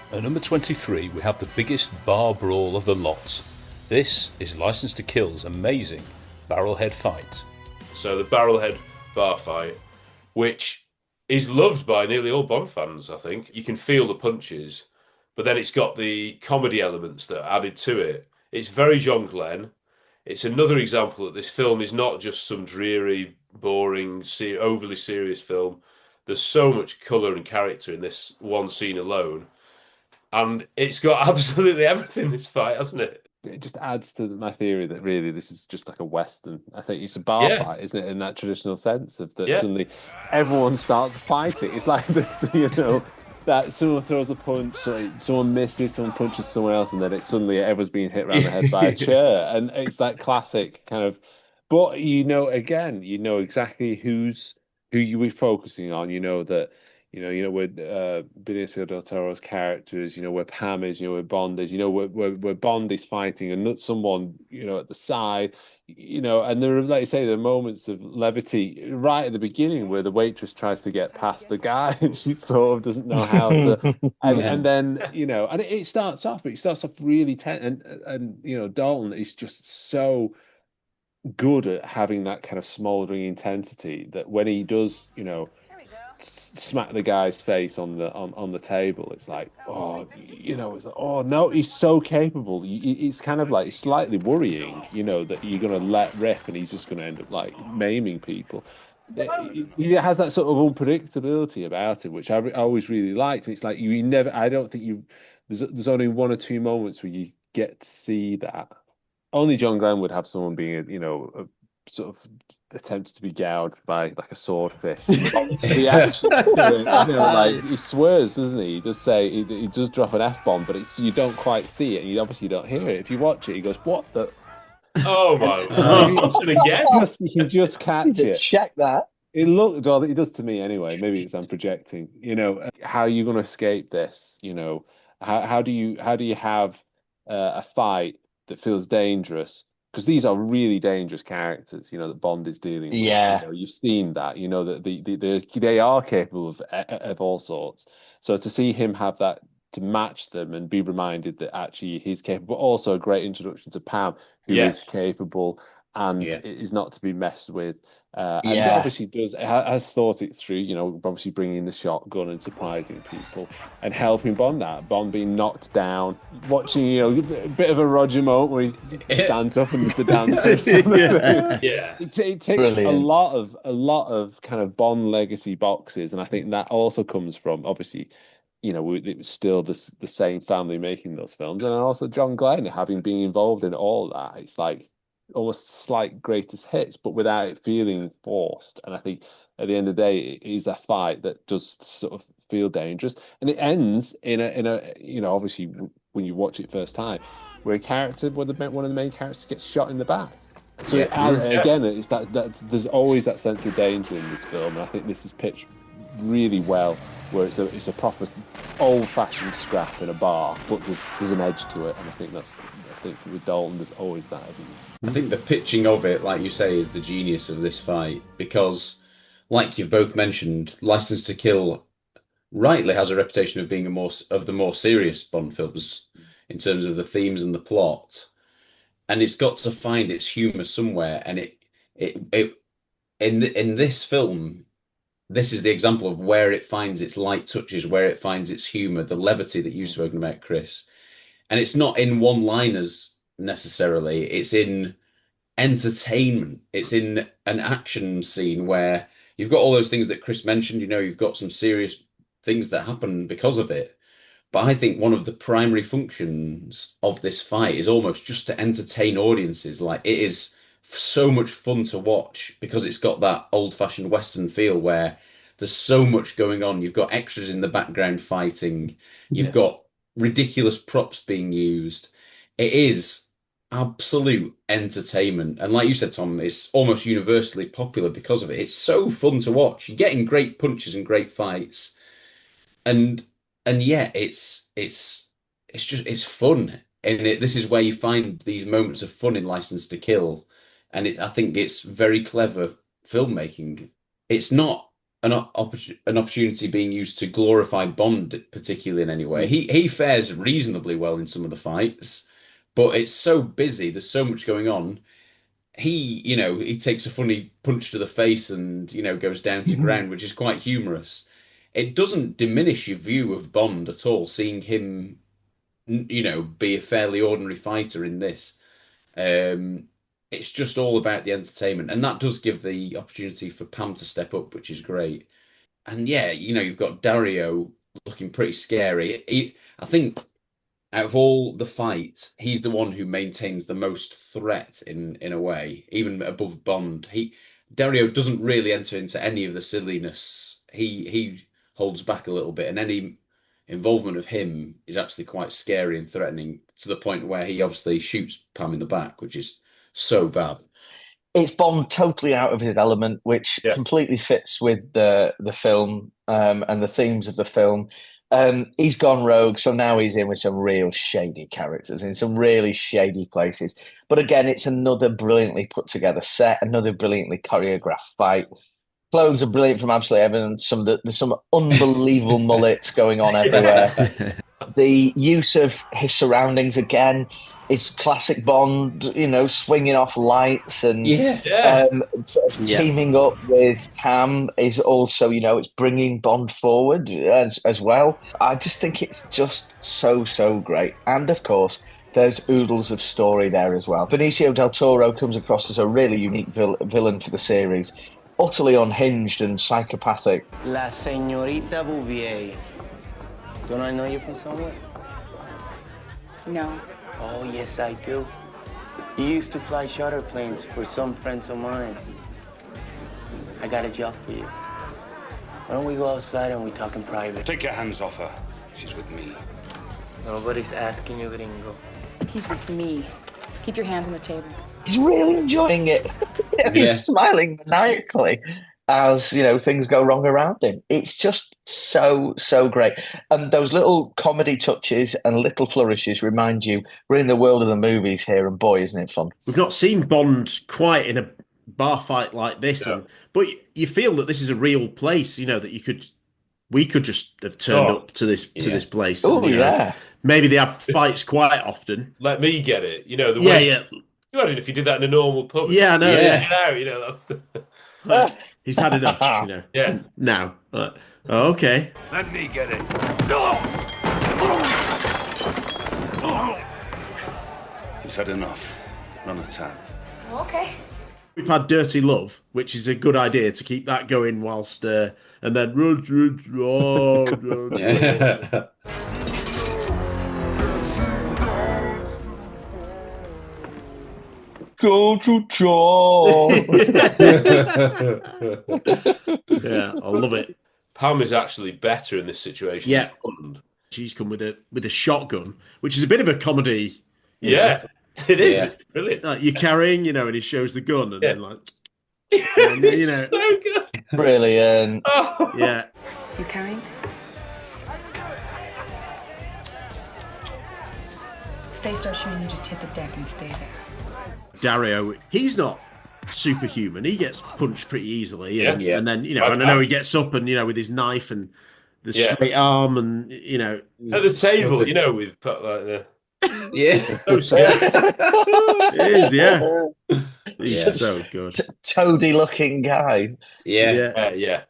At number 23, we have the biggest bar brawl of the lot. This is License to Kill's amazing Barrelhead fight. So, the Barrelhead Bar fight, which is loved by nearly all Bond fans, I think. You can feel the punches, but then it's got the comedy elements that are added to it. It's very John Glenn. It's another example that this film is not just some dreary, boring, overly serious film. There's so much colour and character in this one scene alone. And it's got absolutely everything, this fight, hasn't it? It just adds to my theory that really this is just like a Western. I think it's a bar Yeah, fight, isn't it? In that traditional sense of that yeah. suddenly everyone starts fighting. It's like this, that someone throws a punch, someone misses, someone punches someone else, and then it's suddenly everyone's being hit around the head by a chair. And it's that classic kind of, but again, exactly who you were focusing on. You know that where Benicio del Toro's characters, where Pam is, where Bond is, where Bond is fighting and not someone, at the side, and there are, like you say, there are moments of levity right at the beginning where the waitress tries to get past the guy and she sort of doesn't know how to, and Yeah. and then, and it starts off, but it starts off really tense, and Dalton is just so good at having that kind of smoldering intensity that when he does, smack the guy's face on the table, it's like, oh, it's like, oh no, he's so capable. It's kind of like slightly worrying, that you're going to let rip and he's just going to end up like maiming people. He has that sort of unpredictability about him, which I always really liked. And it's like you never, I don't think you, there's only one or two moments where you get to see that. Only John Glenn would have someone being, a sort of attempted to be gouged by like a swordfish. The action to it, like he swears, doesn't he? He does say he does drop an F bomb, but it's you don't quite see it, and you obviously don't hear it. If you watch it, he goes, "What the?" Oh And my word! What's it again? you can just Need catch to it. check that. It looked well. It does to me anyway. Maybe it's I'm projecting. How are you going to escape this? How do you have a fight that feels dangerous? Because these are really dangerous characters, that Bond is dealing with. Yeah. You've seen that. That they are capable of all sorts. So to see him have that to match them and be reminded that actually he's capable, but also a great introduction to Pam, who Yeah, is capable and yeah, is not to be messed with. And Yeah. obviously has thought it through, obviously bringing the shotgun and surprising people and helping Bond out. Bond being knocked down, watching, a bit of a Roger moment where he stands up and does the dancing. Yeah. yeah. It ticks Brilliant. a lot of kind of Bond legacy boxes, and I think that also comes from obviously, it was still the same family making those films, and also John Glenn having been involved in all that. It's like almost slight greatest hits, but without it feeling forced. And I think at the end of the day, it is a fight that does sort of feel dangerous, and it ends in a obviously when you watch it first time, where a character, one of the main characters gets shot in the back. So Yeah. Yeah. again, it's that there's always that sense of danger in this film, and I think this is pitched really well, where it's a proper old-fashioned scrap in a bar, but there's an edge to it, and I think with Dalton there's always that. I think the pitching of it, like you say, is the genius of this fight because, like you've both mentioned, License to Kill rightly has a reputation of being of the more serious Bond films in terms of the themes and the plot, and it's got to find its humor somewhere. And it in this film, this is the example of where it finds its light touches, where it finds its humor, the levity that you've spoken about, Chris. And it's not in one-liners necessarily; it's in entertainment. It's in an action scene where you've got all those things that Chris mentioned. You've got some serious things that happen because of it. But I think one of the primary functions of this fight is almost just to entertain audiences. Like it is so much fun to watch because it's got that old-fashioned Western feel where there's so much going on. You've got extras in the background fighting. You've Yeah. got ridiculous props being used. It is absolute entertainment. And like you said, Tom, it's almost universally popular because of it. It's so fun to watch. You're getting great punches and great fights. And yeah, it's fun. And this is where you find these moments of fun in License to Kill. And I think it's very clever filmmaking. It's not an opportunity being used to glorify Bond, particularly in any way. He fares reasonably well in some of the fights, but it's so busy. There's so much going on. He takes a funny punch to the face and goes down to ground, which is quite humorous. It doesn't diminish your view of Bond at all, seeing him, be a fairly ordinary fighter in this. Um, it's just all about the entertainment, and that does give the opportunity for Pam to step up, which is great. And yeah, you've got Dario looking pretty scary. I think out of all the fight, he's the one who maintains the most threat in a way, even above Bond. Dario doesn't really enter into any of the silliness. He holds back a little bit, and any involvement of him is actually quite scary and threatening to the point where he obviously shoots Pam in the back, which is so bad. It's Bond totally out of his element, which completely fits with the film and the themes of the film. He's gone rogue, so now he's in with some real shady characters in some really shady places. But again, it's another brilliantly put together set, another brilliantly choreographed fight. Clothes are brilliant from Absolute Evidence. There's some unbelievable mullets going on everywhere. The use of his surroundings again is classic Bond, swinging off lights and sort of teaming up with Pam is also, it's bringing Bond forward as well. I just think it's just so great. And of course, there's oodles of story there as well. Benicio del Toro comes across as a really unique villain for the series, utterly unhinged and psychopathic. La Señorita Bouvier. Don't I know you from somewhere? No. Oh, yes, I do. You used to fly charter planes for some friends of mine. I got a job for you. Why don't we go outside and we talk in private? Take your hands off her. She's with me. Nobody's asking you, gringo. He's with me. Keep your hands on the table. He's really enjoying it. He's smiling maniacally as things go wrong around him. It's just so great, and those little comedy touches and little flourishes remind you we're in the world of the movies here, and boy, isn't it fun. We've not seen Bond quite in a bar fight like this, but you feel that this is a real place, that we could just have turned up to this place. Oh, maybe they have fights quite often. Let me get it. The way. Imagine if you did that in a normal pub. Yeah, I know. That's the. He's had enough, Yeah. Now. Okay. Let me get it. No! He's had enough. Run the tap. Okay. We've had Dirty Love, which is a good idea to keep that going whilst, and then Go to John. Yeah, I love it. Pam is actually better in this situation. Yeah, she's come with a shotgun, which is a bit of a comedy. Yeah, it is. It's brilliant. You're carrying, and he shows the gun, and then so good, brilliant. Oh. Yeah, You carrying? If they start shooting, you just hit the deck and stay there. Dario, he's not superhuman. He gets punched pretty easily, and then and I know he gets up and with his knife and the straight arm and at the table, with like the Yeah. so scary. It is, He's so good. Toady looking guy. Yeah. Yeah.